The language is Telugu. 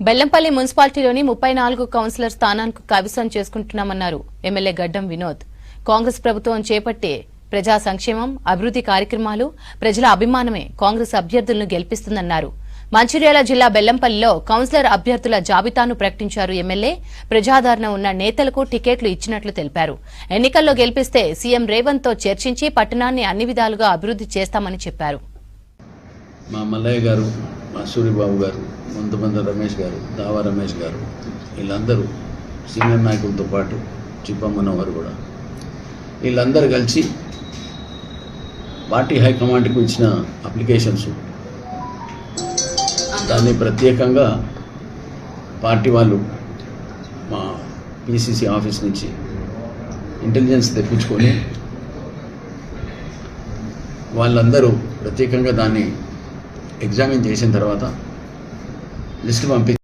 బెల్లంపల్లి మున్సిపాలిటీలోని 34 కౌన్సిలర్ స్థానాలకు కైవసం చేసుకుంటున్నామన్నారు ఎమ్మెల్యే గడ్డం వినోద్. కాంగ్రెస్ ప్రభుత్వం చేపట్టే ప్రజా సంక్షేమం, అభివృద్ది కార్యక్రమాలు, ప్రజల అభిమానమే కాంగ్రెస్ అభ్యర్థులను గెలిపిస్తుందన్నారు. మంచిర్యాల జిల్లా బెల్లంపల్లిలో కౌన్సిలర్ అభ్యర్థుల జాబితాను ప్రకటించారు ఎమ్మెల్యే. ప్రజాదరణ ఉన్న నేతలకు టికెట్లు ఇచ్చినట్లు తెలిపారు. ఎన్నికల్లో గెలిపిస్తే సీఎం రేవంత్ తో చర్చించి పట్టణాన్ని అన్ని విధాలుగా అభివృద్ది చేస్తామని చెప్పారు. మా మల్లయ్య గారు, మా సూరిబాబు గారు, కొంతమంది రమేష్ గారు, దావా రమేష్ గారు, వీళ్ళందరూ సీనియర్ నాయకులతో పాటు చిప్పమ్మన వారు కూడా, వీళ్ళందరూ కలిసి పార్టీ హైకమాండ్కు ఇచ్చిన అప్లికేషన్స్, దాన్ని ప్రత్యేకంగా పార్టీ వాళ్ళు మా పిసిసి ఆఫీస్ నుంచి ఇంటెలిజెన్స్ తెప్పించుకొని వాళ్ళందరూ ప్రత్యేకంగా దాన్ని ఎగ్జామిన్ చేసిన తర్వాత లిస్టు పంపి